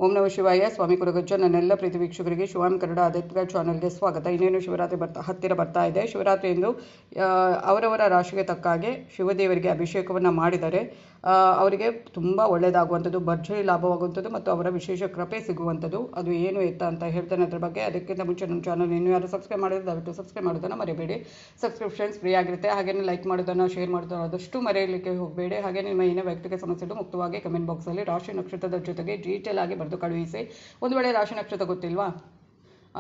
ಓಂ ನಮಃ ಶಿವಾಯ. ಸ್ವಾಮಿ ಕುರುಗಜ್ಜ. ನನ್ನೆಲ್ಲ ಪ್ರೀತಿ ವೀಕ್ಷಕರಿಗೆ ಶಿವಾಮ್ ಕನ್ನಡ ಆಧ್ಯಾತ್ಮಿಕ ಚಾನಲ್ಗೆ ಸ್ವಾಗತ. ಇನ್ನೇನು ಶಿವರಾತ್ರಿ ಹತ್ತಿರ ಬರ್ತಾ ಇದೆ. ಶಿವರಾತ್ರಿ ಎಂದು ಅವರವರ ರಾಶಿಗೆ ತಕ್ಕ ಹಾಗೆ ಶಿವದೇವರಿಗೆ ಅಭಿಷೇಕವನ್ನು ಮಾಡಿದರೆ ಅವರಿಗೆ ತುಂಬ ಒಳ್ಳೆಯದಾಗುವಂಥದ್ದು, ಭರ್ಜರಿ ಲಾಭವಾಗುವಂಥದ್ದು ಮತ್ತು ಅವರ ವಿಶೇಷ ಕೃಪೆ ಸಿಗುವಂಥದ್ದು. ಅದು ಏನು ಎತ್ತ ಅಂತ ಹೇಳ್ತೇನೆ ಅದ್ರ ಬಗ್ಗೆ. ಅದಕ್ಕಿಂತ ಮುಂಚೆ ನಮ್ಮ ಚಾನಲ್ ಇನ್ನೂ ಯಾರು ಸಬ್ಸ್ಕ್ರೈಬ್ ಮಾಡಿದ್ರೆ ದಯವಿಟ್ಟು ಸಬ್ಸ್ಕ್ರೈಬ್ ಮಾಡೋದನ್ನು ಮರಿಬೇಡಿ. ಸಬ್ಸ್ಕ್ರಿಪ್ಷನ್ಸ್ ಫ್ರೀ ಆಗಿರುತ್ತೆ. ಹಾಗೆಯೇ ಲೈಕ್ ಮಾಡೋದನ್ನು, ಶೇರ್ ಮಾಡೋದನ್ನು ಆದಷ್ಟು ಮರೆಯಲಿಕ್ಕೆ ಹೋಗಬೇಡಿ. ಹಾಗೆ ನಿಮ್ಮ ಏನೇ ವ್ಯಕ್ತಿಗೆ ಸಮಸ್ಯೆಗಳು ಮುಕ್ತವಾಗಿ ಕಮೆಂಟ್ ಬಾಕ್ಸಲ್ಲಿ ರಾಶಿ ನಕ್ಷತ್ರದ ಜೊತೆಗೆ ಡೀಟೇಲ್ ಆಗಿ ಬರೆದು ಕಳುಹಿಸಿ. ಒಂದು ವೇಳೆ ರಾಶಿ ನಕ್ಷತ್ರ ಗೊತ್ತಿಲ್ವಾ,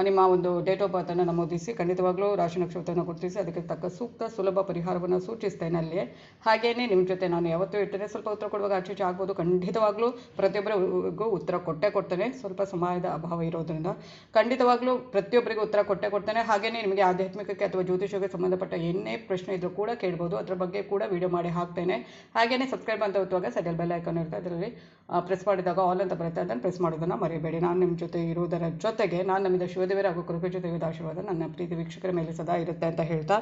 ನಿಮ್ಮ ಒಂದು ಡೇಟ್ ಆಫ್ ಬರ್ತನ್ನು ನಮೂದಿಸಿ. ಖಂಡಿತವಾಗ್ಲೂ ರಾಶಿ ನಕ್ಷತ್ರವನ್ನು ಗುರುತಿಸಿ ಅದಕ್ಕೆ ತಕ್ಕ ಸೂಕ್ತ ಸುಲಭ ಪರಿಹಾರವನ್ನು ಸೂಚಿಸ್ತೇನೆ ಅಲ್ಲಿಯೇ. ಹಾಗೆಯೇ ನಿಮ್ಮ ಜೊತೆ ನಾನು ಯಾವತ್ತೂ ಇರ್ತೇನೆ. ಸ್ವಲ್ಪ ಉತ್ತರ ಕೊಡುವಾಗ ಆಚೆ ಆಗ್ಬೋದು. ಖಂಡಿತವಾಗ್ಲೂ ಪ್ರತಿಯೊಬ್ಬರಿಗೂ ಉತ್ತರ ಕೊಡ್ತೇನೆ. ಸ್ವಲ್ಪ ಸಮಯದ ಅಭಾವ ಇರೋದ್ರಿಂದ ಖಂಡಿತವಾಗ್ಲೂ ಪ್ರತಿಯೊಬ್ಬರಿಗೂ ಉತ್ತರ ಕೊಡ್ತೇನೆ. ಹಾಗೆಯೇ ನಿಮಗೆ ಆಧ್ಯಾತ್ಮಿಕಕ್ಕೆ ಅಥವಾ ಜ್ಯೋತಿಷಕ್ಕೆ ಸಂಬಂಧಪಟ್ಟ ಏನೇ ಪ್ರಶ್ನೆ ಇದ್ರೂ ಕೂಡ ಕೇಳ್ಬೋದು. ಅದರ ಬಗ್ಗೆ ಕೂಡ ವಿಡಿಯೋ ಮಾಡಿ ಹಾಕ್ತೇನೆ. ಹಾಗೆಯೇ ಸಬ್ಸ್ಕ್ರೈಬ್ ಅಂತ ಒತ್ತುವಾಗ ಸೈಡಲ್ಲಿ ಬೆಲ್ ಐಕಾನ್ ಇರುತ್ತೆ, ಅದರಲ್ಲಿ ಪ್ರೆಸ್ ಮಾಡಿದಾಗ ಆಲ್ ಅಂತ ಬರುತ್ತೆ. ಅದನ್ನು ಪ್ರೆಸ್ ಮಾಡೋದನ್ನು ಮರಿಬೇಡಿ. ನಾನು ನಿಮ್ಮ ಜೊತೆ ಇರುವುದರ ಜೊತೆಗೆ ನಾನು ನಮ್ಮಿಂದ ಶಿವದೇವರ ಹಾಗೂ ಕೃಪೆ ಜೊತೆಗಿದ ಆಶೀರ್ವಾದ ನನ್ನ ಪ್ರೀತಿ ವೀಕ್ಷಕರ ಮೇಲೆ ಸದಾ ಇರುತ್ತೆ ಅಂತ ಹೇಳ್ತಾ,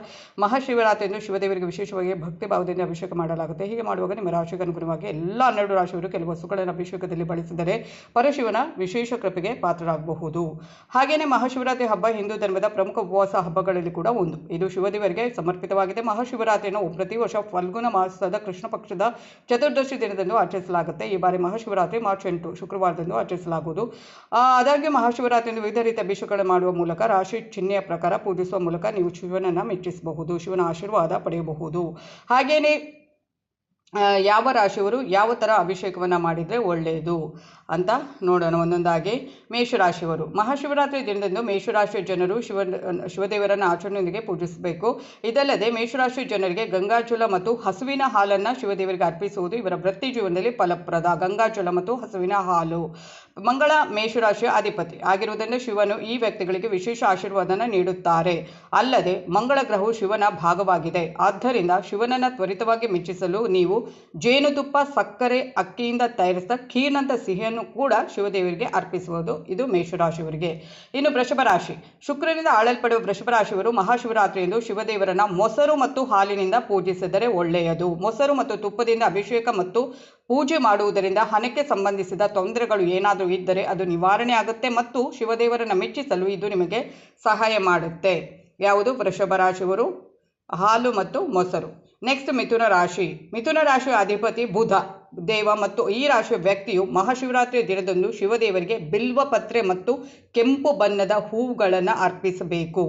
ಮಹಾಶಿವರಾತ್ರಿಯನ್ನು ಶಿವದೇವರಿಗೆ ವಿಶೇಷವಾಗಿ ಭಕ್ತಿ ಭಾವದಿಂದ ಅಭಿಷೇಕ ಮಾಡಲಾಗುತ್ತೆ. ಹೀಗೆ ಮಾಡುವಾಗ ನಿಮ್ಮ ರಾಶಿಗೆ ಅನುಗುಣವಾಗಿ ಎಲ್ಲ 12 ರಾಶಿಯವರು ಕೆಲವು ವಸ್ತುಗಳನ್ನು ಅಭಿಷೇಕದಲ್ಲಿ ಬಳಸಿದರೆ ಪರಶಿವನ ವಿಶೇಷ ಕೃಪೆಗೆ ಪಾತ್ರರಾಗಬಹುದು. ಹಾಗೆಯೇ ಮಹಾಶಿವರಾತ್ರಿ ಹಬ್ಬ ಹಿಂದೂ ಧರ್ಮದ ಪ್ರಮುಖ ಉಪವಾಸ ಹಬ್ಬಗಳಲ್ಲಿ ಕೂಡ ಒಂದು. ಇದು ಶಿವದೇವರಿಗೆ ಸಮರ್ಪಿತವಾಗಿದೆ. ಮಹಾಶಿವರಾತ್ರಿಯನ್ನು ಪ್ರತಿ ವರ್ಷ ಫಲ್ಗುಣ ಮಾಸದ ಕೃಷ್ಣ ಪಕ್ಷದ ಚತುರ್ದಶಿ ದಿನದಂದು ಆಚರಿಸಲಾಗುತ್ತೆ. ಈ ಬಾರಿ ಮಹಾಶಿವರಾತ್ರಿ ಮಾರ್ಚ್ 8 ಶುಕ್ರವಾರದಂದು ಆಚರಿಸಲಾಗುವುದು. ಆದಾಗ್ಯೂ ಮಹಾಶಿವರಾತ್ರಿಯನ್ನು ವಿವಿಧ ರೀತಿಯ ಅಭಿಷೇಕ ಮಾಡುವ ಮೂಲಕ, ರಾಶಿ ಚಿಹ್ನೆಯ ಪ್ರಕಾರ ಪೂಜಿಸುವ ಮೂಲಕ ನೀವು ಶಿವನನ್ನು ಮೆಚ್ಚಿಸಬಹುದು, ಶಿವನ ಆಶೀರ್ವಾದ ಪಡೆಯಬಹುದು. ಹಾಗೆಯೇ ಯಾವ ರಾಶಿಯವರು ಯಾವ ಥರ ಅಭಿಷೇಕವನ್ನು ಮಾಡಿದರೆ ಒಳ್ಳೆಯದು ಅಂತ ನೋಡೋಣ ಒಂದೊಂದಾಗಿ. ಮೇಷರಾಶಿಯವರು ಮಹಾಶಿವರಾತ್ರಿ ದಿನದಂದು ಮೇಷರಾಶಿಯ ಜನರು ಶಿವದೇವರನ್ನು ಆಚರಣೆಯೊಂದಿಗೆ ಪೂಜಿಸಬೇಕು. ಇದಲ್ಲದೆ ಮೇಷರಾಶಿ ಜನರಿಗೆ ಗಂಗಾಜಲ ಮತ್ತು ಹಸುವಿನ ಹಾಲನ್ನು ಶಿವದೇವರಿಗೆ ಅರ್ಪಿಸುವುದು ಇವರ ವೃತ್ತಿ ಜೀವನದಲ್ಲಿ ಫಲಪ್ರದ. ಗಂಗಾಜಲ ಮತ್ತು ಹಸುವಿನ ಹಾಲು. ಮಂಗಳ ಮೇಷರಾಶಿಯ ಅಧಿಪತಿ ಆಗಿರುವುದರಿಂದ ಶಿವನು ಈ ವ್ಯಕ್ತಿಗಳಿಗೆ ವಿಶೇಷ ಆಶೀರ್ವಾದನ ನೀಡುತ್ತಾರೆ. ಅಲ್ಲದೆ ಮಂಗಳ ಗ್ರಹವು ಶಿವನ ಭಾಗವಾಗಿದೆ. ಆದ್ದರಿಂದ ಶಿವನನ್ನು ತ್ವರಿತವಾಗಿ ಮೆಚ್ಚಿಸಲು ನೀವು ಜೇನುತುಪ್ಪ, ಸಕ್ಕರೆ, ಅಕ್ಕಿಯಿಂದ ತಯಾರಿಸಿದ ಖೀರ್ನಂತ ಸಿಹಿಯನ್ನು ಕೂಡ ಶಿವದೇವರಿಗೆ ಅರ್ಪಿಸುವುದು. ಇದು ಮೇಷರಾಶಿಯವರಿಗೆ. ಇನ್ನು ವೃಷಭ ರಾಶಿ. ಶುಕ್ರನಿಂದ ಆಳಲ್ಪಡುವ ವೃಷಭ ರಾಶಿಯವರು ಮಹಾಶಿವರಾತ್ರಿಯಂದು ಶಿವದೇವರನ್ನ ಮೊಸರು ಮತ್ತು ಹಾಲಿನಿಂದ ಪೂಜಿಸಿದರೆ ಒಳ್ಳೆಯದು. ಮೊಸರು ಮತ್ತು ತುಪ್ಪದಿಂದ ಅಭಿಷೇಕ ಮತ್ತು ಪೂಜೆ ಮಾಡುವುದರಿಂದ ಹಣಕ್ಕೆ ಸಂಬಂಧಿಸಿದ ತೊಂದರೆಗಳು ಏನಾದರೂ ಇದ್ದರೆ ಅದು ನಿವಾರಣೆ ಆಗುತ್ತೆ ಮತ್ತು ಶಿವದೇವರನ್ನು ಮೆಚ್ಚಿಸಲು ಇದು ನಿಮಗೆ ಸಹಾಯ ಮಾಡುತ್ತೆ. ಯಾವುದು? ವೃಷಭ ರಾಶಿಯವರು ಹಾಲು ಮತ್ತು ಮೊಸರು. ನೆಕ್ಸ್ಟ್ ಮಿಥುನ ರಾಶಿ. ಮಿಥುನ ರಾಶಿಯ ಅಧಿಪತಿ ಬುಧ ದೇವ ಮತ್ತು ಈ ರಾಶಿಯ ವ್ಯಕ್ತಿಯು ಮಹಾಶಿವರಾತ್ರಿಯ ದಿನದಂದು ಶಿವದೇವರಿಗೆ ಬಿಲ್ವ ಪತ್ರೆ ಮತ್ತು ಕೆಂಪು ಬಣ್ಣದ ಹೂವುಗಳನ್ನು ಅರ್ಪಿಸಬೇಕು.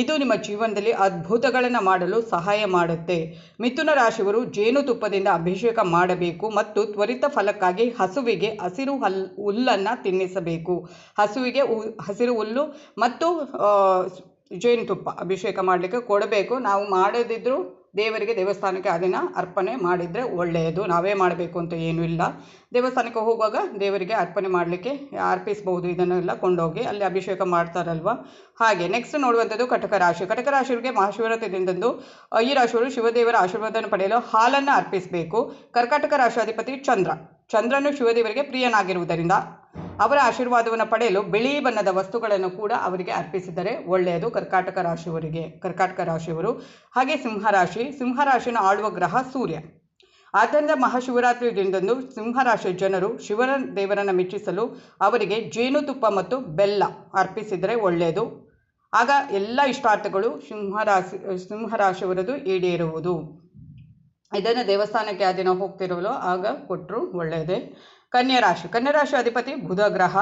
ಇದು ನಿಮ್ಮ ಜೀವನದಲ್ಲಿ ಅದ್ಭುತಗಳನ್ನು ಮಾಡಲು ಸಹಾಯ ಮಾಡುತ್ತೆ. ಮಿಥುನ ರಾಶಿಯವರು ಜೇನುತುಪ್ಪದಿಂದ ಅಭಿಷೇಕ ಮಾಡಬೇಕು ಮತ್ತು ತ್ವರಿತ ಫಲಕ್ಕಾಗಿ ಹಸುವಿಗೆ ಹಸಿರು ಹುಲ್ಲನ್ನು ತಿನ್ನಿಸಬೇಕು. ಹಸುವಿಗೆ ಹಸಿರು ಹುಲ್ಲು ಮತ್ತು ಜೇನುತುಪ್ಪ ಅಭಿಷೇಕ ಮಾಡಲಿಕ್ಕೆ ಕೊಡಬೇಕು. ನಾವು ಮಾಡದಿದ್ದರೂ ದೇವರಿಗೆ ದೇವಸ್ಥಾನಕ್ಕೆ ಅದನ್ನು ಅರ್ಪಣೆ ಮಾಡಿದರೆ ಒಳ್ಳೆಯದು. ನಾವೇ ಮಾಡಬೇಕು ಅಂತ ಏನೂ ಇಲ್ಲ. ದೇವಸ್ಥಾನಕ್ಕೆ ಹೋಗುವಾಗ ದೇವರಿಗೆ ಅರ್ಪಣೆ ಮಾಡಲಿಕ್ಕೆ ಅರ್ಪಿಸಬಹುದು. ಇದನ್ನೆಲ್ಲ ಕೊಂಡೋಗಿ ಅಲ್ಲಿ ಅಭಿಷೇಕ ಮಾಡ್ತಾರಲ್ವ ಹಾಗೆ. ನೆಕ್ಸ್ಟ್ ನೋಡುವಂಥದ್ದು ಕಟಕ ರಾಶಿ. ಕಟಕ ರಾಶಿಯವರಿಗೆ ಮಹಾಶಿವರಾತ್ರಿ ದಿನದಂದು ಈ ರಾಶಿಯವರು ಶಿವದೇವರ ಆಶೀರ್ವಾದವನ್ನು ಪಡೆಯಲು ಹಾಲನ್ನು ಅರ್ಪಿಸಬೇಕು. ಕರ್ಕಾಟಕ ರಾಶಿಯಾಧಿಪತಿ ಚಂದ್ರನು ಶಿವದೇವರಿಗೆ ಪ್ರಿಯನಾಗಿರುವುದರಿಂದ ಅವರ ಆಶೀರ್ವಾದವನ್ನು ಪಡೆಯಲು ಬಿಳಿ ಬಣ್ಣದ ವಸ್ತುಗಳನ್ನು ಕೂಡ ಅವರಿಗೆ ಅರ್ಪಿಸಿದರೆ ಒಳ್ಳೆಯದು. ಕರ್ಕಾಟಕ ರಾಶಿಯವರು. ಹಾಗೆ ಸಿಂಹರಾಶಿಯನ್ನು ಆಳುವ ಗ್ರಹ ಸೂರ್ಯ. ಆದ್ದರಿಂದ ಮಹಾಶಿವರಾತ್ರಿ ದಿನದಂದು ಸಿಂಹರಾಶಿಯ ಜನರು ಶಿವನ ದೇವರನ್ನು ಮೆಚ್ಚಿಸಲು ಅವರಿಗೆ ಜೇನುತುಪ್ಪ ಮತ್ತು ಬೆಲ್ಲ ಅರ್ಪಿಸಿದರೆ ಒಳ್ಳೆಯದು. ಆಗ ಎಲ್ಲ ಇಷ್ಟಾರ್ಥಗಳು ಸಿಂಹರಾಶಿಯವರದು ಈಡೇರುವುದು. ಇದನ್ನು ದೇವಸ್ಥಾನಕ್ಕೆ ಆ ದಿನ ಹೋಗ್ತಿರೋಲು ಆಗ ಕೊಟ್ಟರು ಒಳ್ಳೆಯದೇ. ಕನ್ಯಾ ರಾಶಿ ಅಧಿಪತಿ ಬುಧ ಗ್ರಹ.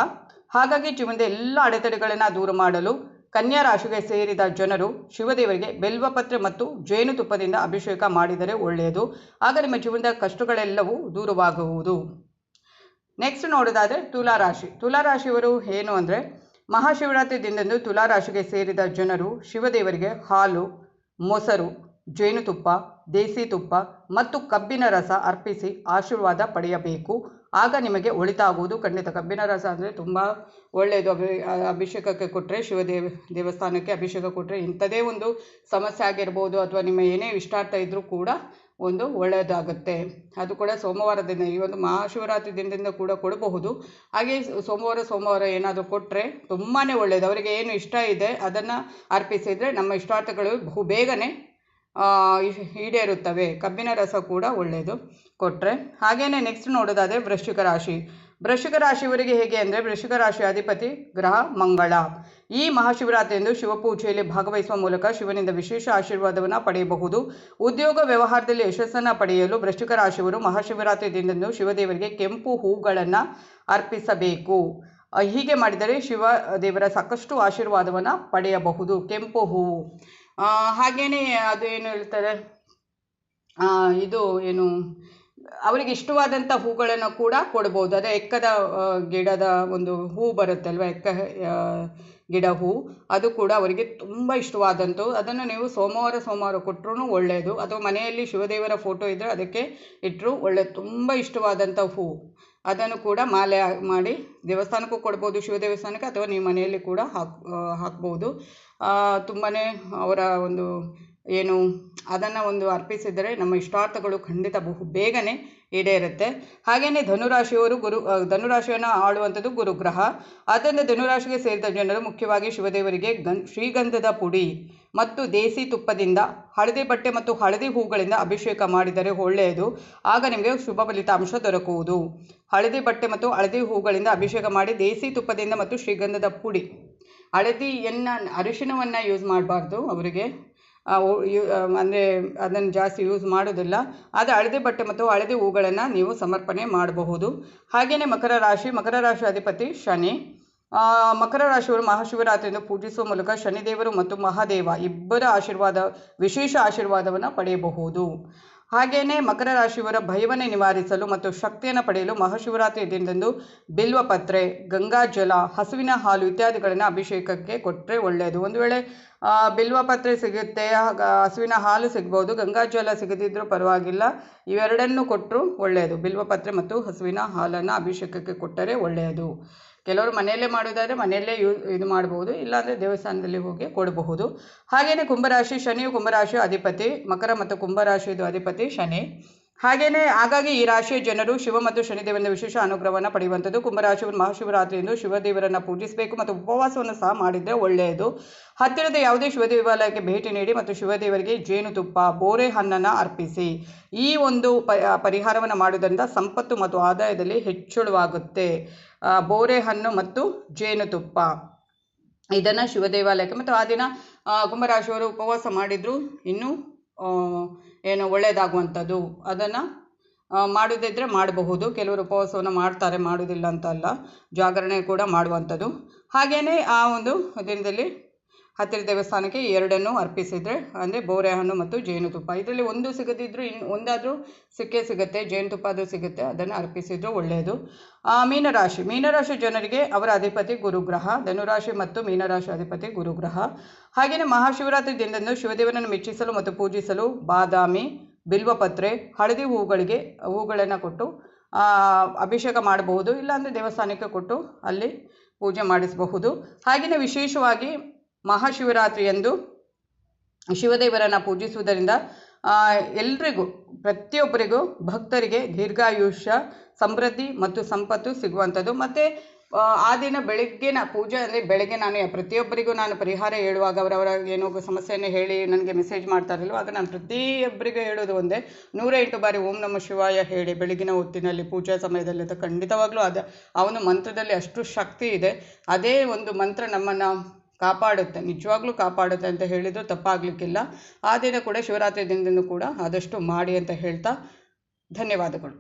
ಹಾಗಾಗಿ ಜೀವನದ ಎಲ್ಲ ಅಡೆತಡೆಗಳನ್ನು ದೂರ ಮಾಡಲು ಕನ್ಯಾ ರಾಶಿಗೆ ಸೇರಿದ ಜನರು ಶಿವದೇವರಿಗೆ ಬೆಲ್ವಪತ್ರೆ ಮತ್ತು ಜೇನುತುಪ್ಪದಿಂದ ಅಭಿಷೇಕ ಮಾಡಿದರೆ ಒಳ್ಳೆಯದು. ಆಗ ನಿಮ್ಮ ಜೀವನದ ಕಷ್ಟಗಳೆಲ್ಲವೂ ದೂರವಾಗುವುದು. ನೆಕ್ಸ್ಟ್ ನೋಡೋದಾದರೆ ತುಲಾರಾಶಿಯವರು ಏನು ಅಂದರೆ, ಮಹಾಶಿವರಾತ್ರಿ ದಿನದಂದು ತುಲಾರಾಶಿಗೆ ಸೇರಿದ ಜನರು ಶಿವದೇವರಿಗೆ ಹಾಲು, ಮೊಸರು, ಜೇನುತುಪ್ಪ, ದೇಸಿ ತುಪ್ಪ ಮತ್ತು ಕಬ್ಬಿನ ರಸ ಅರ್ಪಿಸಿ ಆಶೀರ್ವಾದ ಪಡೆಯಬೇಕು. ಆಗ ನಿಮಗೆ ಒಳಿತಾಗುವುದು. ಖಂಡಿತ ಕಬ್ಬಿನ ರಸ ಅಂದರೆ ತುಂಬ ಒಳ್ಳೆಯದು. ಅಭಿಷೇಕಕ್ಕೆ ಕೊಟ್ಟರೆ ದೇವಸ್ಥಾನಕ್ಕೆ ಅಭಿಷೇಕ ಕೊಟ್ಟರೆ ಇಂಥದೇ ಒಂದು ಸಮಸ್ಯೆ ಆಗಿರ್ಬೋದು ಅಥವಾ ನಿಮ್ಮ ಏನೇ ಇಷ್ಟಾರ್ಥ ಇದ್ದರೂ ಕೂಡ ಒಂದು ಒಳ್ಳೆಯದಾಗುತ್ತೆ. ಅದು ಕೂಡ ಸೋಮವಾರದಿಂದ, ಈ ಒಂದು ಮಹಾಶಿವರಾತ್ರಿ ದಿನದಿಂದ ಕೂಡ ಕೊಡಬಹುದು. ಹಾಗೆ ಸೋಮವಾರ ಏನಾದರೂ ಕೊಟ್ಟರೆ ತುಂಬಾ ಒಳ್ಳೆಯದು. ಅವರಿಗೆ ಏನು ಇಷ್ಟ ಇದೆ ಅದನ್ನು ಅರ್ಪಿಸಿದರೆ ನಮ್ಮ ಇಷ್ಟಾರ್ಥಗಳು ಬಹು ಬೇಗನೆ ಈಡೇರುತ್ತವೆ. ಕಬ್ಬಿನ ರಸ ಕೂಡ ಒಳ್ಳೆಯದು ಕೊಟ್ಟರೆ. ಹಾಗೆಯೇ ನೆಕ್ಸ್ಟ್ ನೋಡೋದಾದರೆ ವೃಶ್ಚಿಕ ರಾಶಿ. ವೃಶ್ಚಿಕ ರಾಶಿಯವರಿಗೆ ಹೇಗೆ ಅಂದರೆ, ವೃಶ್ಚಿಕ ರಾಶಿಯ ಅಧಿಪತಿ ಗ್ರಹ ಮಂಗಳ. ಈ ಮಹಾಶಿವರಾತ್ರಿಯಂದು ಶಿವಪೂಜೆಯಲ್ಲಿ ಭಾಗವಹಿಸುವ ಮೂಲಕ ಶಿವನಿಂದ ವಿಶೇಷ ಆಶೀರ್ವಾದವನ್ನು ಪಡೆಯಬಹುದು. ಉದ್ಯೋಗ ವ್ಯವಹಾರದಲ್ಲಿ ಯಶಸ್ಸನ್ನು ಪಡೆಯಲು ವೃಶ್ಚಿಕ ರಾಶಿಯವರು ಮಹಾಶಿವರಾತ್ರಿ ದಿನದಂದು ಶಿವದೇವರಿಗೆ ಕೆಂಪು ಹೂಗಳನ್ನು ಅರ್ಪಿಸಬೇಕು. ಹೀಗೆ ಮಾಡಿದರೆ ಶಿವ ದೇವರ ಸಾಕಷ್ಟು ಆಶೀರ್ವಾದವನ್ನು ಪಡೆಯಬಹುದು. ಕೆಂಪು ಹೂವು. ಹಾಗೆಯೇ ಅದು ಏನು ಹೇಳ್ತಾರೆ, ಇದು ಏನು ಅವರಿಗೆ ಇಷ್ಟವಾದಂಥ ಹೂಗಳನ್ನು ಕೂಡ ಕೊಡ್ಬೋದು. ಅದೇ ಎಕ್ಕದ ಗಿಡದ ಒಂದು ಹೂ ಬರುತ್ತಲ್ವ, ಎಕ್ಕ ಗಿಡ ಹೂ, ಅದು ಕೂಡ ಅವರಿಗೆ ತುಂಬ ಇಷ್ಟವಾದಂಥವು. ಅದನ್ನು ನೀವು ಸೋಮವಾರ ಕೊಟ್ಟರು ಒಳ್ಳೆಯದು. ಅಥವಾ ಮನೆಯಲ್ಲಿ ಶಿವದೇವರ ಫೋಟೋ ಇದ್ದರೆ ಅದಕ್ಕೆ ಇಟ್ಟರು ಒಳ್ಳೆಯದು. ತುಂಬ ಇಷ್ಟವಾದಂಥ ಹೂ, ಅದನ್ನು ಕೂಡ ಮಾಲೆ ಮಾಡಿ ದೇವಸ್ಥಾನಕ್ಕೂ ಕೊಡ್ಬೋದು, ಶಿವ ದೇವಸ್ಥಾನಕ್ಕೆ, ಅಥವಾ ನೀವು ಮನೆಯಲ್ಲಿ ಕೂಡ ಹಾಕ್ಬೋದು. ತುಂಬಾ ಅವರ ಒಂದು ಏನು ಅದನ್ನು ಒಂದು ಅರ್ಪಿಸಿದರೆ ನಮ್ಮ ಇಷ್ಟಾರ್ಥಗಳು ಖಂಡಿತ ಬೇಗನೆ ಈಡೇರುತ್ತೆ. ಹಾಗೆಯೇ ಧನುರಾಶಿಯನ್ನು ಆಳುವಂಥದ್ದು ಗುರುಗ್ರಹ. ಆದ್ದರಿಂದ ಧನುರಾಶಿಗೆ ಸೇರಿದ ಜನರು ಮುಖ್ಯವಾಗಿ ಶಿವದೇವರಿಗೆ ಶ್ರೀಗಂಧದ ಪುಡಿ ಮತ್ತು ದೇಸಿ ತುಪ್ಪದಿಂದ ಹಳದಿ ಬಟ್ಟೆ ಮತ್ತು ಹಳದಿ ಹೂಗಳಿಂದ ಅಭಿಷೇಕ ಮಾಡಿದರೆ ಒಳ್ಳೆಯದು. ಆಗ ನಿಮಗೆ ಶುಭ ಫಲಿತಾಂಶ ದೊರಕುವುದು. ಹಳದಿ ಬಟ್ಟೆ ಮತ್ತು ಹಳದಿ ಹೂಗಳಿಂದ ಅಭಿಷೇಕ ಮಾಡಿ, ದೇಸಿ ತುಪ್ಪದಿಂದ ಮತ್ತು ಶ್ರೀಗಂಧದ ಪುಡಿ. ಅರಿಶಿಣವನ್ನು ಯೂಸ್ ಮಾಡಬಾರ್ದು ಅವರಿಗೆ, ಅಂದರೆ ಅದನ್ನು ಜಾಸ್ತಿ ಯೂಸ್ ಮಾಡೋದಿಲ್ಲ. ಆದರೆ ಹಳದಿ ಬಟ್ಟೆ ಮತ್ತು ಹಳದಿ ಹೂಗಳನ್ನು ನೀವು ಸಮರ್ಪಣೆ ಮಾಡಬಹುದು. ಹಾಗೆಯೇ ಮಕರ ರಾಶಿ ಅಧಿಪತಿ ಶನಿ. ಮಕರ ರಾಶಿಯವರು ಮಹಾಶಿವರಾತ್ರಿಯಿಂದ ಪೂಜಿಸುವ ಮೂಲಕ ಶನಿದೇವರು ಮತ್ತು ಮಹಾದೇವ ಇಬ್ಬರ ವಿಶೇಷ ಆಶೀರ್ವಾದವನ್ನು ಪಡೆಯಬಹುದು. ಹಾಗೆಯೇ ಮಕರ ರಾಶಿಯವರ ಭಯವನ್ನು ನಿವಾರಿಸಲು ಮತ್ತು ಶಕ್ತಿಯನ್ನು ಪಡೆಯಲು ಮಹಾಶಿವರಾತ್ರಿ ದಿನದಂದು ಬಿಲ್ವಪತ್ರೆ, ಗಂಗಾಜಲ, ಹಸುವಿನ ಹಾಲು ಇತ್ಯಾದಿಗಳನ್ನು ಅಭಿಷೇಕಕ್ಕೆ ಕೊಟ್ಟರೆ ಒಳ್ಳೆಯದು. ಒಂದು ವೇಳೆ ಬಿಲ್ವಪತ್ರೆ ಸಿಗುತ್ತೆ, ಹಸುವಿನ ಹಾಲು ಸಿಗ್ಬೋದು, ಗಂಗಾಜಲ ಸಿಗದಿದ್ದರೂ ಪರವಾಗಿಲ್ಲ, ಇವೆರಡನ್ನು ಕೊಟ್ಟರು ಒಳ್ಳೆಯದು. ಬಿಲ್ವಪತ್ರೆ ಮತ್ತು ಹಸುವಿನ ಹಾಲನ್ನು ಅಭಿಷೇಕಕ್ಕೆ ಕೊಟ್ಟರೆ ಒಳ್ಳೆಯದು. ಕೆಲವರು ಮನೆಯಲ್ಲೇ ಮಾಡೋದಾದರೆ ಮನೆಯಲ್ಲೇ ಇದು ಮಾಡ್ಬೋದು, ಇಲ್ಲಾಂದರೆ ದೇವಸ್ಥಾನದಲ್ಲಿ ಹೋಗಿ ಕೊಡಬಹುದು. ಹಾಗೆಯೇ ಕುಂಭರಾಶಿ. ಶನಿಯು ಕುಂಭರಾಶಿಯ ಅಧಿಪತಿ. ಮಕರ ಮತ್ತು ಕುಂಭರಾಶಿಯದು ಅಧಿಪತಿ ಶನಿ. ಹಾಗಾಗಿ ಈ ರಾಶಿಯ ಜನರು ಶಿವ ಮತ್ತು ಶನಿದೇವರಿಂದ ವಿಶೇಷ ಅನುಗ್ರಹವನ್ನು ಪಡೆಯುವಂಥದ್ದು. ಕುಂಭರಾಶಿಯವರು ಮಹಾಶಿವರಾತ್ರಿಯಂದು ಶಿವದೇವರನ್ನು ಪೂಜಿಸಬೇಕು ಮತ್ತು ಉಪವಾಸವನ್ನು ಸಹ ಮಾಡಿದರೆ ಒಳ್ಳೆಯದು. ಹತ್ತಿರದ ಯಾವುದೇ ಶಿವ ದೇವಾಲಯಕ್ಕೆ ಭೇಟಿ ನೀಡಿ ಮತ್ತು ಶಿವದೇವರಿಗೆ ಜೇನುತುಪ್ಪ, ಬೋರೆ ಹಣ್ಣನ್ನು ಅರ್ಪಿಸಿ. ಈ ಒಂದು ಪರಿಹಾರವನ್ನು ಮಾಡುವುದರಿಂದ ಸಂಪತ್ತು ಮತ್ತು ಆದಾಯದಲ್ಲಿ ಹೆಚ್ಚಳವಾಗುತ್ತೆ. ಬೋರೆ ಹಣ್ಣು ಮತ್ತು ಜೇನುತುಪ್ಪ ಇದನ್ನು ಶಿವ ದೇವಾಲಯಕ್ಕೆ, ಮತ್ತು ಆ ದಿನ ಕುಂಭರಾಶಿಯವರು ಉಪವಾಸ ಮಾಡಿದರೂ ಇನ್ನೂ ಏನು ಒಳ್ಳೆಯದಾಗುವಂಥದ್ದು. ಅದನ್ನು ಮಾಡೋದಿದ್ದರೆ ಮಾಡಬಹುದು. ಕೆಲವರು ಉಪವಾಸವನ್ನು ಮಾಡ್ತಾರೆ, ಮಾಡೋದಿಲ್ಲ ಅಂತ ಅಲ್ಲ, ಜಾಗರಣೆ ಕೂಡ ಮಾಡುವಂಥದ್ದು. ಹಾಗೆಯೇ ಆ ಒಂದು ದಿನದಲ್ಲಿ ಹತ್ತಿರ ದೇವಸ್ಥಾನಕ್ಕೆ ಎರಡನ್ನೂ ಅರ್ಪಿಸಿದರೆ, ಅಂದರೆ ಬೋರೆ ಹಣ್ಣು ಮತ್ತು ಜೇನುತುಪ್ಪ, ಇದರಲ್ಲಿ ಒಂದು ಸಿಗದಿದ್ದರೂ ಒಂದಾದರೂ ಸಿಗುತ್ತೆ, ಜೇನುತುಪ್ಪ ಅದು ಸಿಗುತ್ತೆ, ಅದನ್ನು ಅರ್ಪಿಸಿದರೂ ಒಳ್ಳೆಯದು. ಮೀನರಾಶಿ ಜನರಿಗೆ ಅವರ ಅಧಿಪತಿ ಗುರುಗ್ರಹ. ಧನುರಾಶಿ ಮತ್ತು ಮೀನರಾಶಿ ಅಧಿಪತಿ ಗುರುಗ್ರಹ. ಹಾಗೆಯೇ ಮಹಾಶಿವರಾತ್ರಿ ದಿನದಂದು ಶಿವದೇವನನ್ನು ಮೆಚ್ಚಿಸಲು ಮತ್ತು ಪೂಜಿಸಲು ಬಾದಾಮಿ, ಬಿಲ್ವಪತ್ರೆ, ಹಳದಿ ಹೂಗಳನ್ನು ಕೊಟ್ಟು ಅಭಿಷೇಕ ಮಾಡಬಹುದು, ಇಲ್ಲಾಂದರೆ ದೇವಸ್ಥಾನಕ್ಕೆ ಕೊಟ್ಟು ಅಲ್ಲಿ ಪೂಜೆ ಮಾಡಿಸಬಹುದು. ಹಾಗೆಯೇ ವಿಶೇಷವಾಗಿ ಮಹಾಶಿವರಾತ್ರಿಯಂದು ಶಿವದೇವರನ್ನು ಪೂಜಿಸುವುದರಿಂದ ಎಲ್ರಿಗೂ, ಪ್ರತಿಯೊಬ್ಬರಿಗೂ, ಭಕ್ತರಿಗೆ ದೀರ್ಘಾಯುಷ್ಯ, ಸಮೃದ್ಧಿ ಮತ್ತು ಸಂಪತ್ತು ಸಿಗುವಂಥದ್ದು. ಮತ್ತು ಆ ದಿನ ಬೆಳಗ್ಗಿನ ಪೂಜೆ ಅಂದರೆ ಬೆಳಗ್ಗೆ ಪ್ರತಿಯೊಬ್ಬರಿಗೂ ನಾನು ಪರಿಹಾರ ಹೇಳುವಾಗ ಅವರವರ ಏನೋ ಸಮಸ್ಯೆಯನ್ನು ಹೇಳಿ ನನಗೆ ಮೆಸೇಜ್ ಮಾಡ್ತಾರಲ್ವ, ಆಗ ನಾನು ಪ್ರತಿಯೊಬ್ಬರಿಗೂ ಹೇಳೋದು ಒಂದೇ, 108 ಬಾರಿ ಓಂ ನಮಃ ಶಿವಾಯ ಹೇಳಿ ಬೆಳಗಿನ ಹೊತ್ತಿನಲ್ಲಿ ಪೂಜಾ ಸಮಯದಲ್ಲಿ. ಅಂತ ಖಂಡಿತವಾಗ್ಲೂ ಆ ಒಂದು ಮಂತ್ರದಲ್ಲಿ ಅಷ್ಟು ಶಕ್ತಿ ಇದೆ. ಅದೇ ಒಂದು ಮಂತ್ರ ನಮ್ಮನ್ನು ಕಾಪಾಡುತ್ತೆ, ನಿಜವಾಗ್ಲೂ ಕಾಪಾಡುತ್ತೆ ಅಂತ ಹೇಳಿದರೂ ತಪ್ಪಾಗಲಿಕ್ಕಿಲ್ಲ. ಆ ದಿನ ಕೂಡ ಶಿವರಾತ್ರಿ ದಿನದಿಂದ ಕೂಡ ಆದಷ್ಟು ಮಾಡಿ ಅಂತ ಹೇಳ್ತಾ ಧನ್ಯವಾದಗಳು.